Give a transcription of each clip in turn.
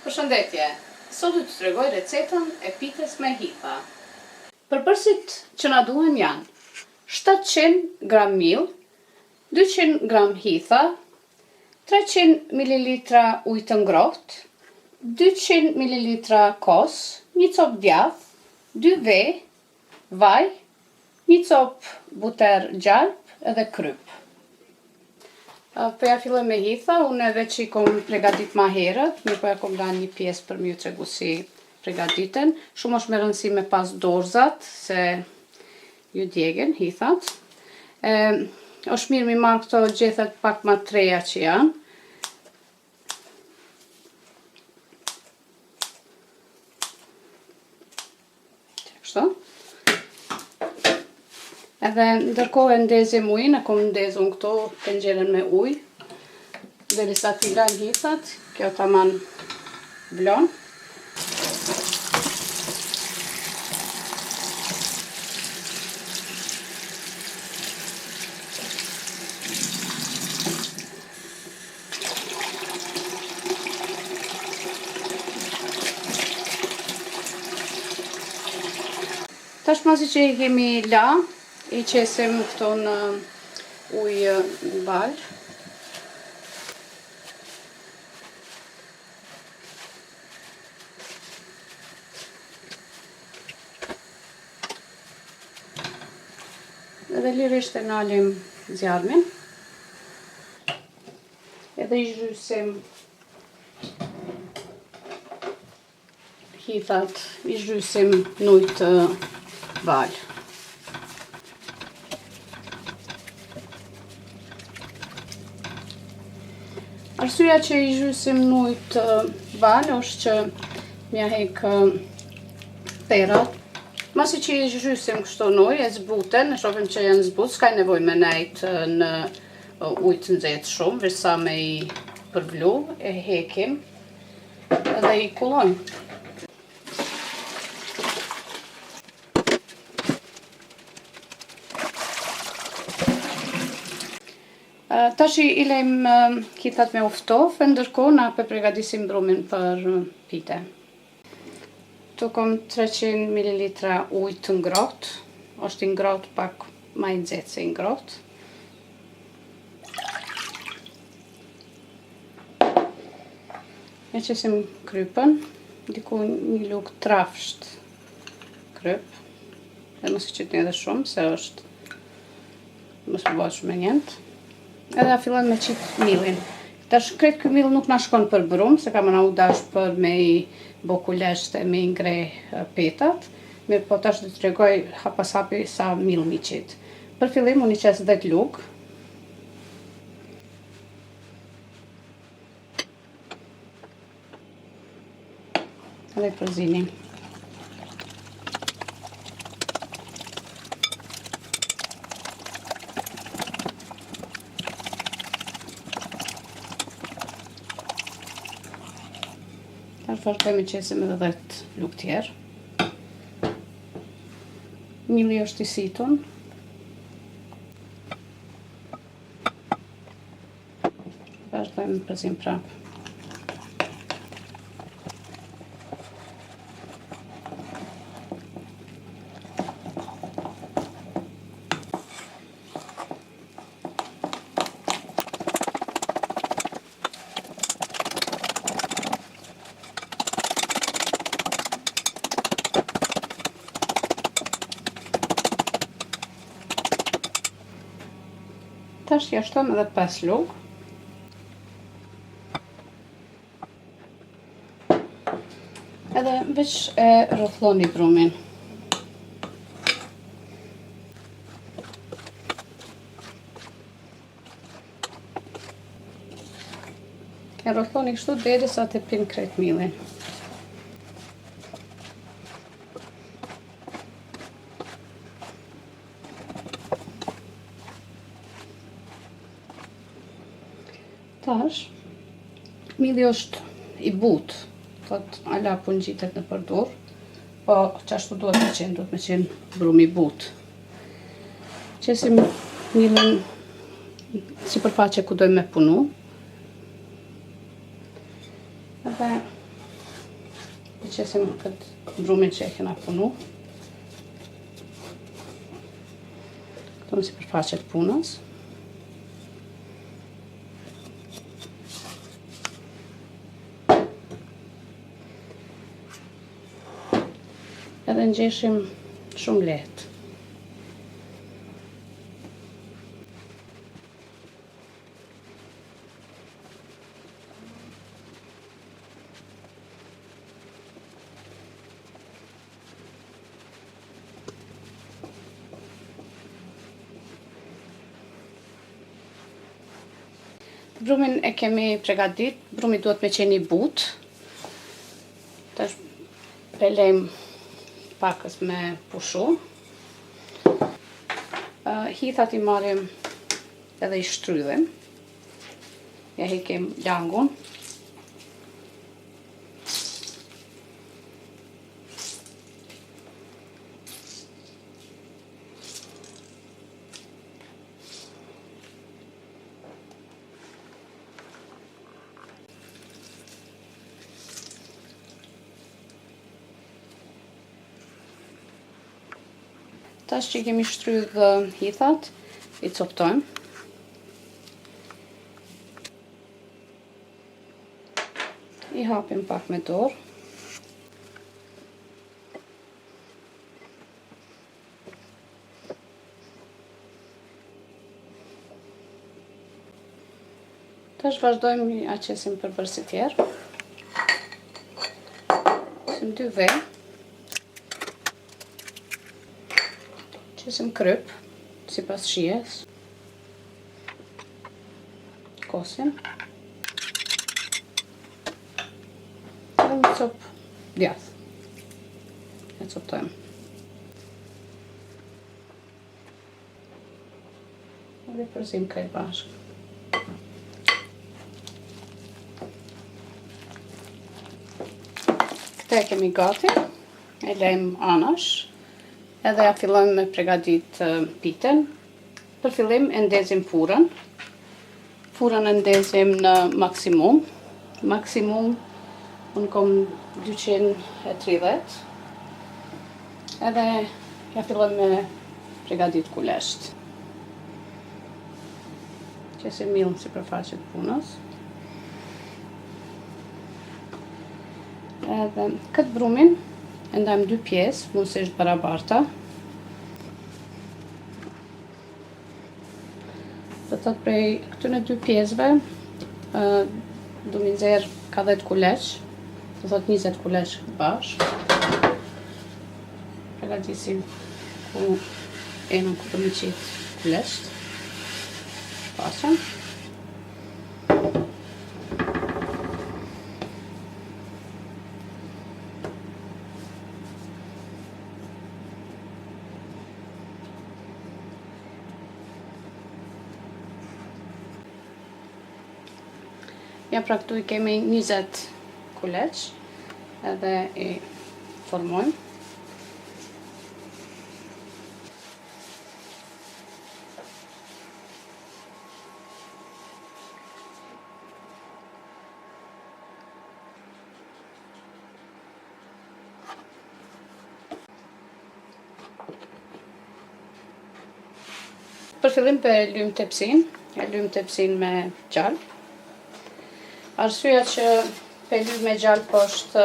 Përshëndetje, sot do t'ju tregoj recetën e pites me hitha. Përbërësit që na duhen janë 700 gram miell, 200 gram hitha, 300 ml ujë të ngrohtë, 200 ml kos, një copë djath, 2 ve, vaj, një copë buter gjalp edhe kryp. Po ja filloj me hitha, unë veç i kom pregadit ma herët, mirë po ja kom lanë një pjesë për m'ju tregu si pregaditen. Shumë është me rëndësi me pas dorzat, se ju djegën hithat. Është mirë mi marrë këto gjethet pak ma treja që janë. Kështu. Edhe ndërkohë e ndezim ujin, e kom ndezun këto tenxherën me ujë. Derisa t'i lan hithat, kjo taman vlon. Tash masi që i kemi la, i qesim këto në ujë balë. Edhe lirisht e nalim zjarmin. Edhe i zhysim hithat, i zhysim në ujë të balë. Arsyeja që i zhysim në ujë të balë është që m'ja hek perat. Masi që i zhysim kështu në ujë, e zbuten, e shohim që janë zbut, s'ka nevoj me nejt në ujë të nxehtë shumë, veçsa me i përvlu, e hekim edhe i kullojmë. Tash i lejmë hithat me uftof, e ndërkohë na përgatisim brumin për pite. Tu kom 300 ml ujë të ngrohtë, është i ngrohtë pak ma i nxehtë se i ngrohtë. E qesim krypën, diku një lugë trafsht kryp, dhe mos i qytni edhe shumë, se është mos më bëhet shumë e njëntë. Edhe a fillon me qit millin. Tash kretë ky mill nuk na shkon për brum, se kam na u dash për me i bo kuleshte, me i ngre petat. Mirë po tash do të tregoj pas hapi sa mill mi qit. Për fillim unë i qes 10 lugë. Edhe përzinim. Vazhdojmë i qesim edhe 10 lugë tjerë. Milli është i situn. Vazhdojmë përzim prapë. Tash jashtojmë edhe 5 lugë. Edhe veç e rrothloni brumin. E rrothloni kështu derisa të pin krejt millin. Tash, milli është i butë, thot ala pun gjitet në përdur, po qashtu duhet me qenë brumi i butë. Qesim millin sipërfaqe ku dojmë me punu. Edhe qesim këtë brumin që e kena punu. Këto në sipërfaqet punës. Edhe ngjeshim shumë lehtë. Brumin e kemi pregadit, brumi duhet me qenë i butë. Tash e lejmë pakës me pushu. Hithat i marrim edhe i shtrydhim. Ja hekim langun. Tash që kemi shtrydhë hithat, i coptojmë. I hapim pak me dorë. Tash vazhdojmë a qesim përbërësit tjerë. Qesim 2 vaj. Qesim kryp, sipas shijes. Kosim. Edhe një copë djath. E coptojmë. Edhe përzim krejt bashkë. Këtë e kemi gati. E lejmë anash. Edhe ja fillojmë me pregadit piten. Për fillim e ndezim furën. Furën e ndezim në maksimum. Maksimum unë kom 230. Edhe ja fillojmë me pregadit kulesht. Qesim millën sipërfaqet punës. Edhe këtë brumin e ndajmë 2 pjesë, musisht barabarta. Do thot prej këtyne 2 pjesëve du mi nxerr ka 10 kuleç, do thot 20 kuleç bashkë. Përgatisim ku enën ku do mi qit kuleçt. Shfaqem. Ja pra këtu i kemi 20 kuleç edhe i formojmë. Për fillim e lym tepsin me gjalp. Arsyeja që pe lyp me gjalp është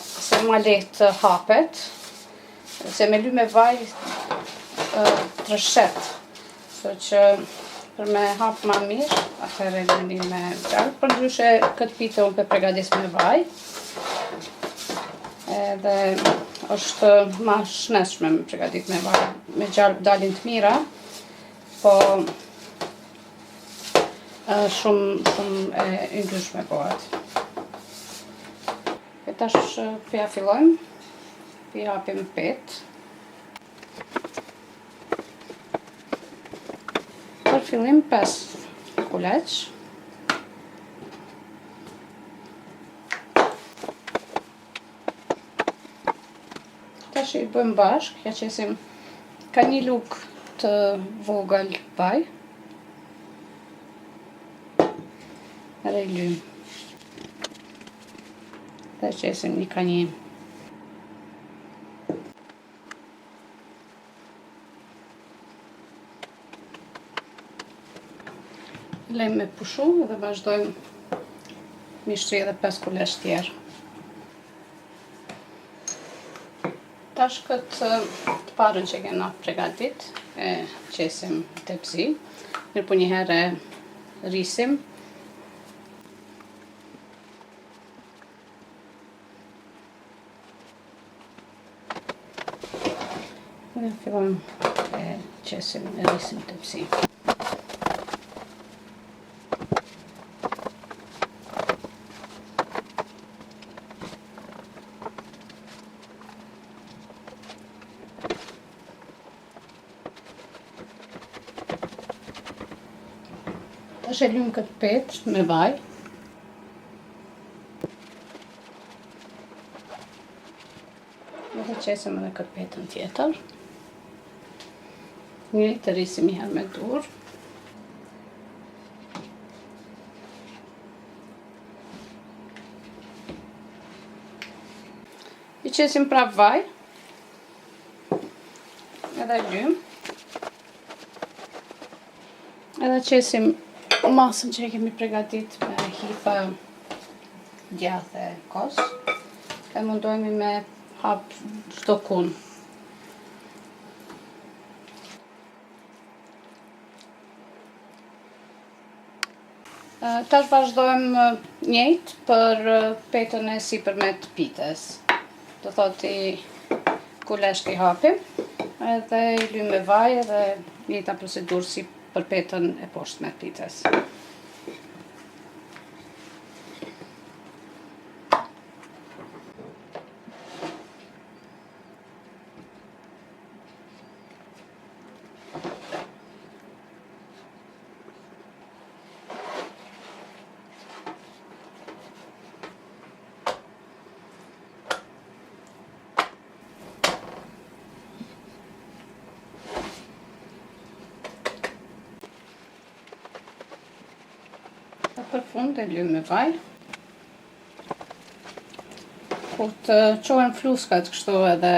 se ma lehtë hapet, se me lyp me vaj trëshet, so që për me hap ma mirë, atëherë e lyp me gjalp. Për ndryshe këtë pite unë pe pregadis me vaj, edhe është ma shnetshme me pregadit me vaj. Me gjalp dalin të mira, po shumë e ndryshme bëhet. E tash ja fillojmë, i hapim pet. Për fillim 5 kuleç. Tash i bëjmë bashkë, ja qesim ka një lugë të vogël vaj. Edhe i lym. Dhe qesim një kanjim. Lejmë me pushu dhe vazhdojmë mi shtri edhe 5 kulesh tjerë. Tash këtë të parën që kena pregadit, e qesim tepsi, mirë po njëherë rrisim. Dhe fillojmë e qesim e rrisim tepsi. Tash e lym këtë petë me vaj. Dhe qesim edhe këtë petën tjetër. Një të rrisim një herë me dur. I qesim prap vaj. Edhe lym. Edhe qesim masën që e kemi pregadit me hifa djath e kos. E mundohemi me hap çdo kun. Tash vazhdojmë njëjtë për petën e sipërmet pites. Do thotë i kulesht i hapim, edhe i lym me vaj edhe njëjta procedurë si për petën e poshtme të pites. Për fund e lym me vaj. Kur të qohen fluskat kështu edhe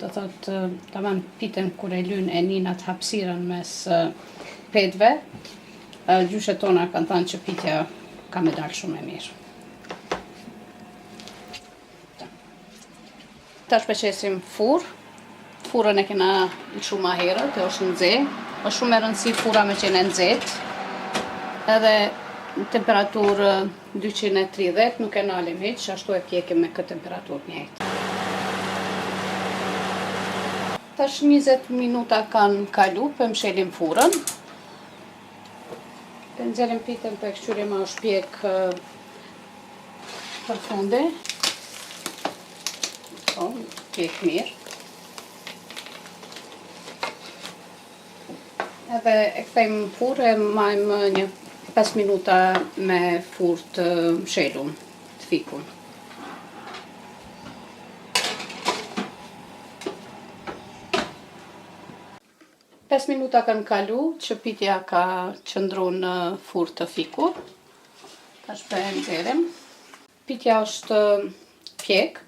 do thotë tamam piten kur e lyn e ninat hapësirën mes petëve, gjyshet tona kanë thënë që pitja ka me dalë shumë e mirë. Tash përqesim furr. Furrën e kena lshu ma herët, e është nxehtë. Është shumë e rëndësishme furra me qenë e nxehtë. Edhe në temperaturë 230 nuk e nalim hiç, ashtu e pjekim me këtë temperaturë njëjtë. Tash 20 minuta kanë kalu, për mshelim furrën. Të nxjerrim pitën për këshyrim a është pjek për fundi. Pjek mirë. Edhe e kthejmë në furrë e majmë një 5 minuta me furrë të mshelun, të fikun. Pesë minuta kanë kalu që pitja ka qëndru në furrë të fikur. Tash po e nxjerrim. Pitja është pjek.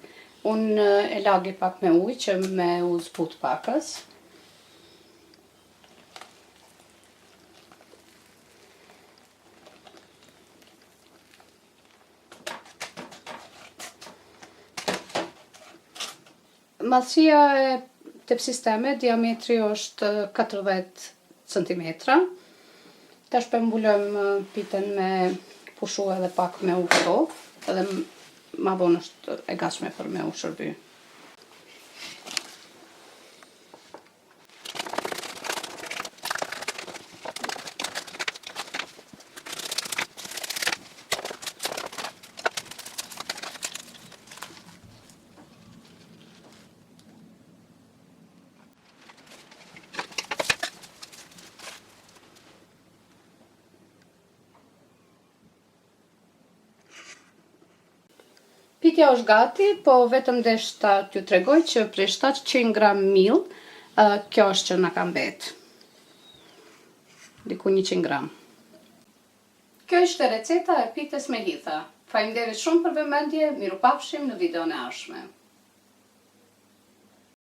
Unë e lagi pak me ujë që me u zbut pakës. Madhësia e tepsisë teme, diametri është 40 cm. Tash po mbulojmë pitën me pushu edhe pak me ujë ftohtë, edhe ma vonë është e gatshme për me u shërby. Pitja është gati, po vetëm deshta t'ju tregoj që prej 700 gram miell, kjo është që na ka mbet. Diku 100 gram. Kjo ishte receta e pitës me hitha. Faleminderit shumë për vëmendje, miru pafshim në videon e ardhshme.